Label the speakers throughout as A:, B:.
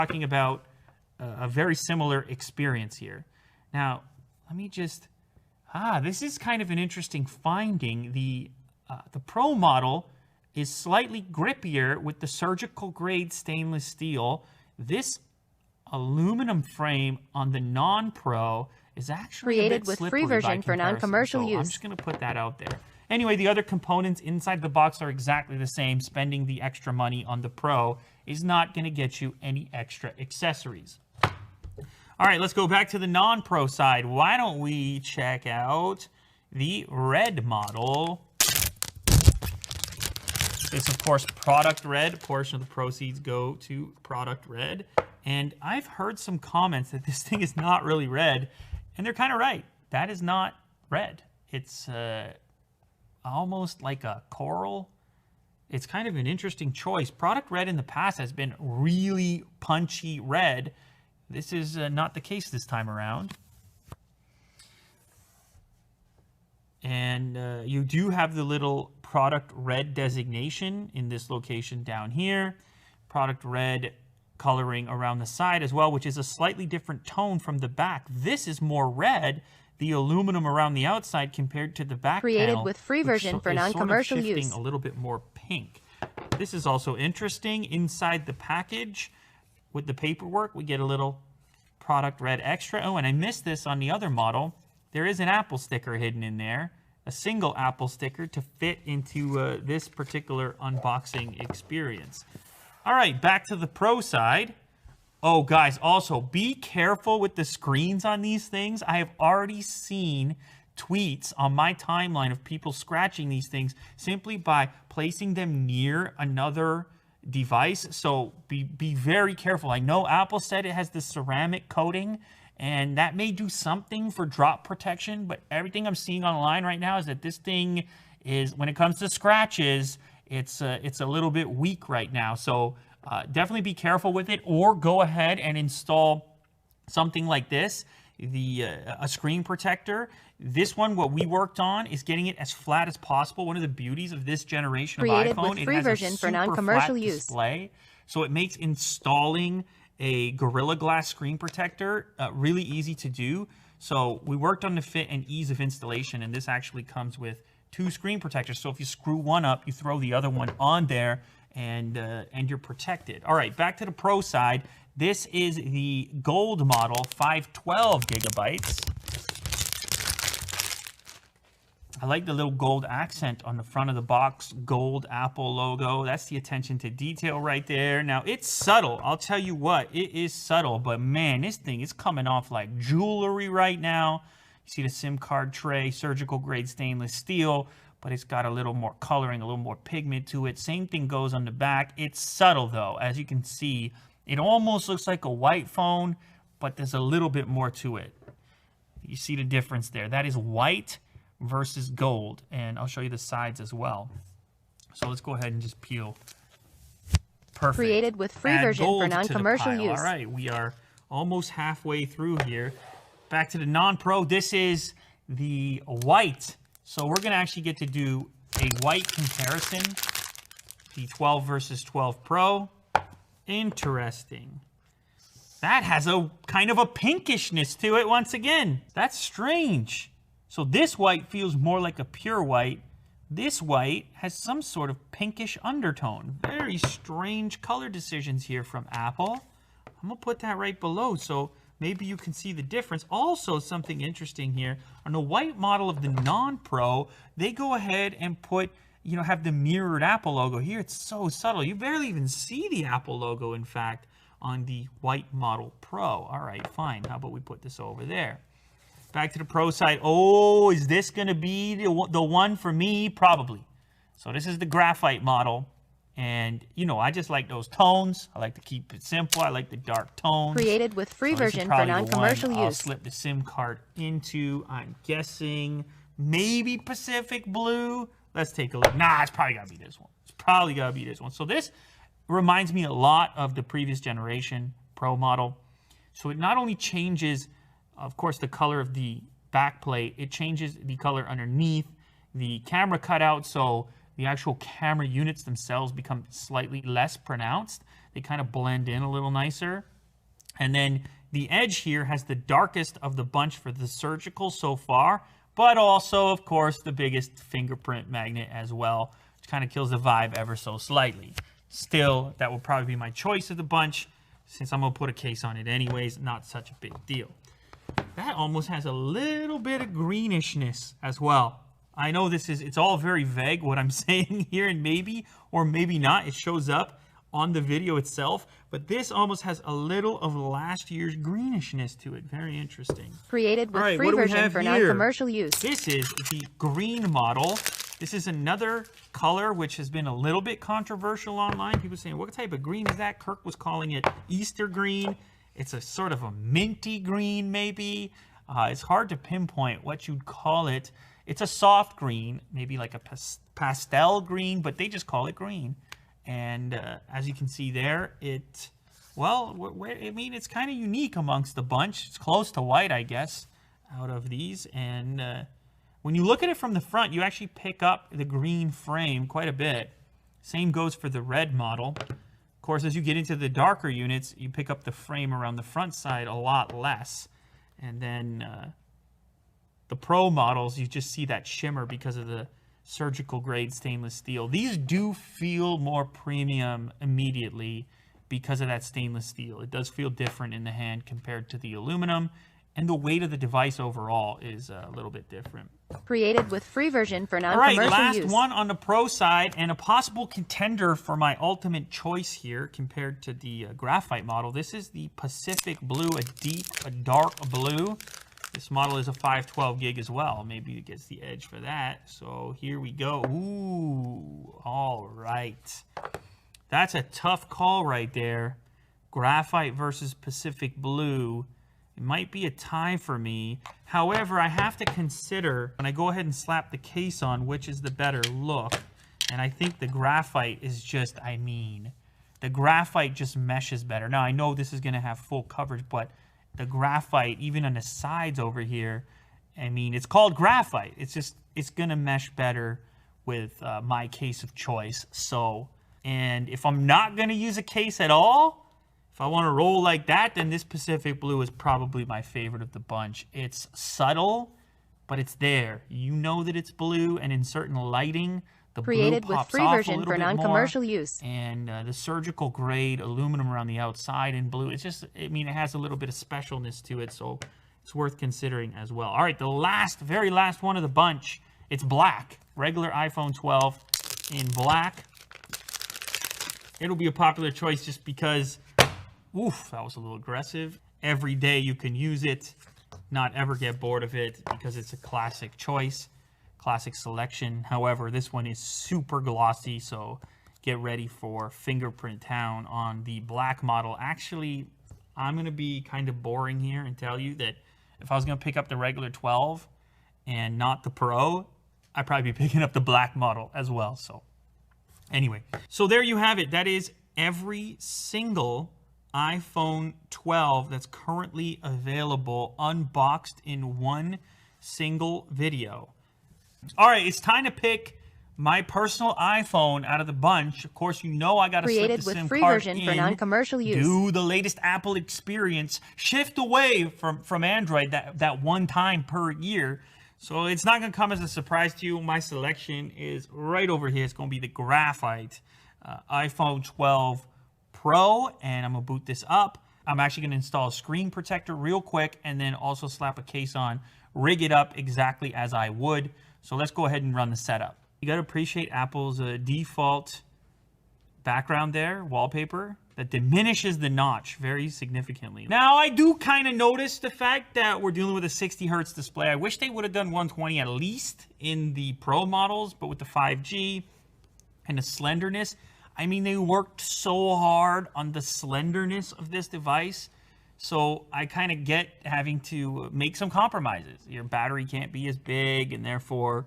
A: talking about a very similar experience here. Now, let me just, this is kind of an interesting finding. The Pro model is slightly grippier with the surgical grade stainless steel. This aluminum frame on the non-Pro is actually
B: created with free version for non-commercial use.
A: I'm just going to put that out there. Anyway, the other components inside the box are exactly the same. Spending the extra money on the Pro is not going to get you any extra accessories. All right, let's go back to the non-Pro side. Why don't we check out the red model? This, of course, product red. A portion of the proceeds go to product red. And I've heard some comments that this thing is not really red, and they're kind of right. That is not red. It's almost like a coral. It's kind of an interesting choice. Product red in the past has been really punchy red. This is not the case this time around. And you do have the little product red designation in this location down here. Product red coloring around the side as well, which is a slightly different tone from the back. This is more red, the aluminum around the outside compared to the back
B: created
A: panel,
B: with free version for non-commercial
A: sort of
B: use.
A: A little bit more pink. This is also interesting. Inside the package with the paperwork, we get a little product red extra. Oh, and I missed this on the other model. There is an Apple sticker hidden in there, a single Apple sticker to fit into this particular unboxing experience. All right, back to the Pro side. Oh, guys, also be careful with the screens on these things. I have already seen tweets on my timeline of people scratching these things simply by placing them near another device. So be very careful. I know Apple said it has the ceramic coating, and that may do something for drop protection, but everything I'm seeing online right now is that this thing is, when it comes to scratches, it's a little bit weak right now. So definitely be careful with it, or go ahead and install something like this, a screen protector. This one, what we worked on, is getting it as flat as possible. One of the beauties of this generation of iPhone, it has a super flat display, so it makes installing a Gorilla Glass screen protector really easy to do. So we worked on the fit and ease of installation, and this actually comes with 2 screen protectors. So if you screw one up, you throw the other one on there, and you're protected. All right, back to the Pro side. This is the gold model, 512 gigabytes. I like the little gold accent on the front of the box, gold Apple logo. That's the attention to detail right there. Now, it's subtle. I'll tell you what, it is subtle, but man, this thing is coming off like jewelry right now. You see the SIM card tray, surgical grade stainless steel, but it's got a little more coloring, a little more pigment to it. Same thing goes on the back. It's subtle though. As you can see, it almost looks like a white phone, but there's a little bit more to it. You see the difference there. That is white versus gold, and I'll show you the sides as well. So let's go ahead and just peel. Perfect.
B: Created with free version for non-commercial use.
A: All right, we are almost halfway through here. Back to the non-Pro. This is the white. So we're going to actually get to do a white comparison. The 12 versus 12 Pro. Interesting. That has a kind of a pinkishness to it once again. That's strange. So this white feels more like a pure white. This white has some sort of pinkish undertone. Very strange color decisions here from Apple. I'm going to put that right below so maybe you can see the difference. Also, something interesting here, on the white model of the non-Pro, they go ahead and put, have the mirrored Apple logo. Here it's so subtle. You barely even see the Apple logo, in fact, on the white model Pro. All right, fine. How about we put this over there? Back to the Pro side. Oh, is this going to be the one for me? Probably. So this is the graphite model. And, I just like those tones. I like to keep it simple. I like the dark tones.
B: Created with free version for non-commercial use.
A: I'll slip the SIM card into, I'm guessing, maybe Pacific Blue. Let's take a look. Nah, it's probably got to be this one. It's probably got to be this one. So this reminds me a lot of the previous generation Pro model. So it not only changes, of course, the color of the back plate, it changes the color underneath, the camera cutout, so the actual camera units themselves become slightly less pronounced. They kind of blend in a little nicer. And then the edge here has the darkest of the bunch for the surgical so far, but also, of course, the biggest fingerprint magnet as well, which kind of kills the vibe ever so slightly. Still, that will probably be my choice of the bunch, since I'm going to put a case on it anyways. Not such a big deal. That almost has a little bit of greenishness as well. I know it's all very vague what I'm saying here, and maybe or maybe not, it shows up on the video itself, but this almost has a little of last year's greenishness to it. Very interesting.
B: Created with free version for non-commercial use.
A: This is the green model. This is another color which has been a little bit controversial online. People saying, what type of green is that? Kirk was calling it Easter green. It's a sort of a minty green, maybe. It's hard to pinpoint what you'd call it. It's a soft green, maybe like a pastel green, but they just call it green. And as you can see there, it's kind of unique amongst the bunch. It's close to white, I guess, out of these. And when you look at it from the front, you actually pick up the green frame quite a bit. Same goes for the red model. Of course, as you get into the darker units, you pick up the frame around the front side a lot less. And then the Pro models, you just see that shimmer because of the surgical grade stainless steel. These do feel more premium immediately because of that stainless steel. It does feel different in the hand compared to the aluminum, and the weight of the device overall is a little bit different.
B: Created with free version for non-commercial use.
A: All right, last one on the Pro side, and a possible contender for my ultimate choice here compared to the graphite model. This is the Pacific Blue, a dark blue. This model is a 512 gig as well. Maybe it gets the edge for that. So here we go. Ooh, all right. That's a tough call right there. Graphite versus Pacific Blue. It might be a tie for me. However, I have to consider when I go ahead and slap the case on which is the better look. And I think the graphite is just, the graphite just meshes better. Now, I know this is going to have full coverage, but the graphite, even on the sides over here, it's called graphite. It's going to mesh better with my case of choice. So, and if I'm not going to use a case at all, if I want to roll like that, then this Pacific Blue is probably my favorite of the bunch. It's subtle, but it's there. You know that it's blue, and in certain lighting, the
B: Created
A: blue pops
B: with free
A: off
B: version
A: a little
B: for
A: bit
B: non-commercial
A: more.
B: use.
A: And the surgical grade aluminum around the outside in blue, it's just, it has a little bit of specialness to it, so it's worth considering as well. All right, the very last one of the bunch, it's black. Regular iPhone 12 in black. It'll be a popular choice just because, oof, that was a little aggressive. Every day you can use it, not ever get bored of it because it's a classic choice. Classic selection. However, this one is super glossy, so get ready for fingerprint town on the black model. Actually, I'm going to be kind of boring here and tell you that if I was going to pick up the regular 12 and not the Pro, I'd probably be picking up the black model as well. So anyway, so there you have it. That is every single iPhone 12 that's currently available unboxed in one single video. All right, it's time to pick my personal iPhone out of the bunch. Of course, you know I got to slip the SIM card in.
B: Created with free version for non-commercial use.
A: Do the latest Apple experience. Shift away from Android that one time per year. So it's not going to come as a surprise to you. My selection is right over here. It's going to be the graphite iPhone 12 Pro, and I'm going to boot this up. I'm actually going to install a screen protector real quick and then also slap a case on, rig it up exactly as I would. So let's go ahead and run the setup. You got to appreciate Apple's default background there, wallpaper, that diminishes the notch very significantly. Now, I do kind of notice the fact that we're dealing with a 60 hertz display. I wish they would have done 120 at least in the Pro models, but with the 5G and the slenderness, they worked so hard on the slenderness of this device. So I kind of get having to make some compromises. Your battery can't be as big, and therefore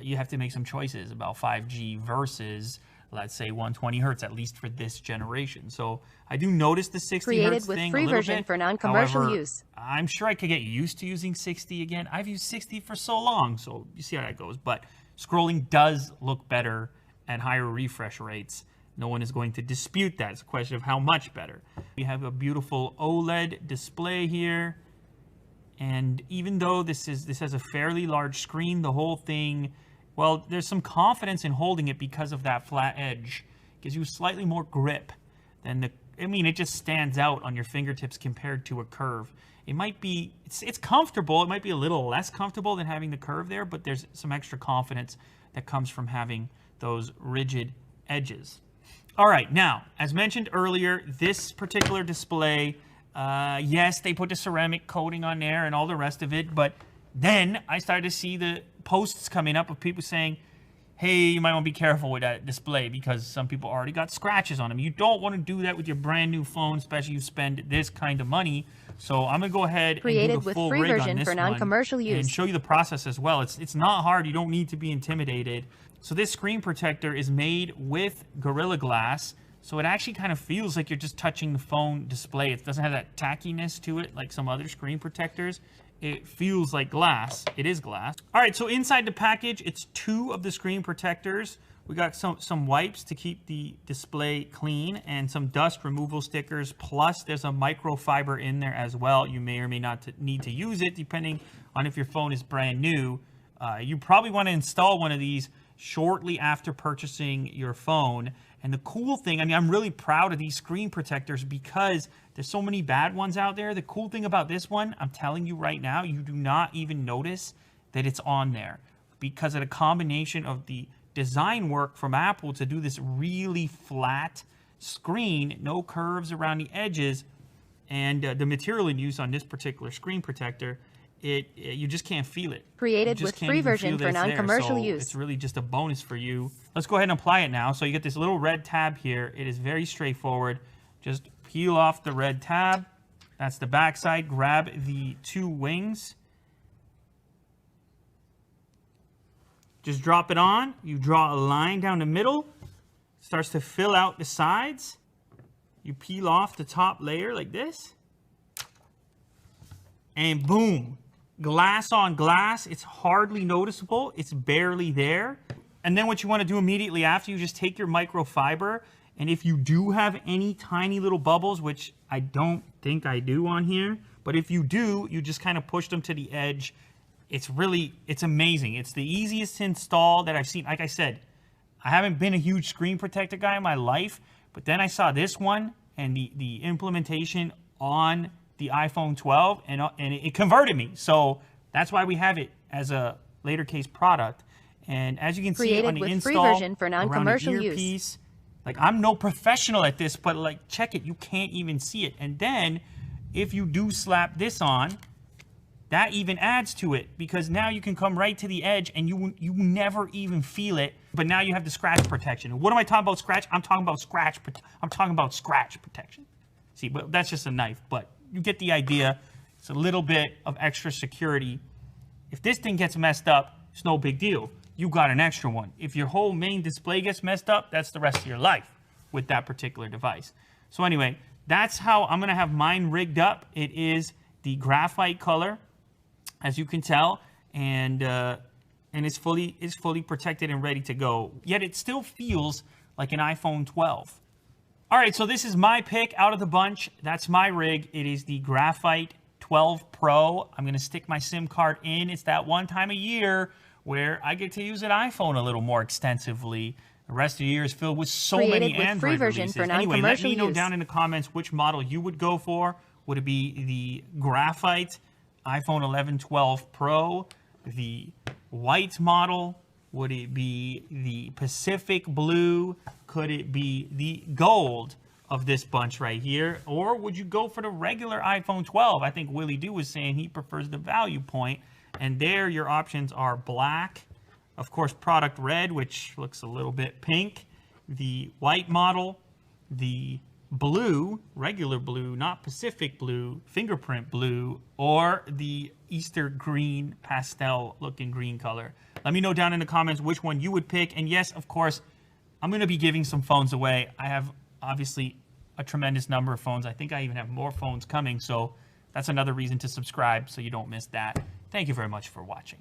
A: you have to make some choices about 5G versus, let's say, 120 hertz, at least for this generation. So I do notice the 60 hertz thing a little bit. Created with free version
B: for non-commercial use.
A: I'm sure I could get used to using 60 again. I've used 60 for so long, so you see how that goes. But scrolling does look better at higher refresh rates No one is going to dispute that. It's a question of how much better. We have a beautiful OLED display here. And even though this has a fairly large screen, the whole thing, well, there's some confidence in holding it because of that flat edge. It gives you slightly more grip than it just stands out on your fingertips compared to a curve. It might be, it's comfortable. It might be a little less comfortable than having the curve there, but there's some extra confidence that comes from having those rigid edges. All right, now, as mentioned earlier, this particular display, yes, they put the ceramic coating on there and all the rest of it, but then I started to see the posts coming up of people saying, hey, you might want to be careful with that display because some people already got scratches on them. You don't want to do that with your brand new phone, especially if you spend this kind of money. So I'm going to go ahead and do the full rig on this one and show you the process as well. It's not hard. You don't need to be intimidated. So this screen protector is made with Gorilla Glass. So it actually kind of feels like you're just touching the phone display. It doesn't have that tackiness to it like some other screen protectors. It feels like glass. It is glass. All right, so inside the package, it's 2 of the screen protectors. We got some wipes to keep the display clean and some dust removal stickers. Plus, there's a microfiber in there as well. You may or may not need to use it depending on if your phone is brand new. You probably want to install one of these shortly after purchasing your phone. And the cool thing, I mean, I'm really proud of these screen protectors because there's so many bad ones out there. The cool thing about this one, I'm telling you right now, you do not even notice that it's on there because of the combination of the design work from Apple to do this really flat screen, no curves around the edges, and the material in use on this particular screen protector, you just can't feel it.
B: Created with free version for non-commercial use.
A: It's really just a bonus for you. Let's go ahead and apply it now. So you get this little red tab here. It is very straightforward. Just peel off the red tab. That's the back side. Grab the 2 wings. Just drop it on. You draw a line down the middle. Starts to fill out the sides. You peel off the top layer like this. And boom. Glass on glass. It's hardly noticeable. It's barely there. And then what you want to do immediately after, you just take your microfiber, and if you do have any tiny little bubbles, which I don't think I do on here, but if you do, you just kind of push them to the edge. It's amazing. It's the easiest to install that I've seen. Like I said, I haven't been a huge screen protector guy in my life, but then I saw this one and the implementation on the iPhone 12, and it converted me. So that's why we have it as a later case product. And as you can see on the install,
B: free version for non-commercial
A: use. Like, I'm no professional at this, but like, check it. You can't even see it. And then if you do slap this on, that even adds to it because now you can come right to the edge and you never even feel it. But now you have the scratch protection. What am I talking about? Scratch? I'm talking about scratch. I'm talking about scratch protection. See, but that's just a knife. But you get the idea. It's a little bit of extra security. If this thing gets messed up, it's no big deal. You got an extra one. If your whole main display gets messed up, that's the rest of your life with that particular device. So anyway, that's how I'm going to have mine rigged up. It is the graphite color, as you can tell, and it's fully protected and ready to go. Yet it still feels like an iPhone 12. All right, so this is my pick out of the bunch. That's my rig. It is the Graphite 12 Pro. I'm going to stick my SIM card in. It's that one time a year where I get to use an iPhone a little more extensively. The rest of the year is filled with so many Android releases. Anyway, let me know down in the comments which model you would go for. Would it be the Graphite iPhone 11, 12 Pro, the white model? Would it be the Pacific Blue? Could it be the gold of this bunch right here? Or would you go for the regular iPhone 12? I think Willie Doo was saying he prefers the value point. And there your options are black, of course, product red, which looks a little bit pink, the white model, the blue, regular blue, not Pacific Blue, fingerprint blue, or the Easter green, pastel looking green color. Let me know down in the comments which one you would pick. And yes, of course, I'm going to be giving some phones away. I have obviously a tremendous number of phones. I think I even have more phones coming. So that's another reason to subscribe so you don't miss that. Thank you very much for watching.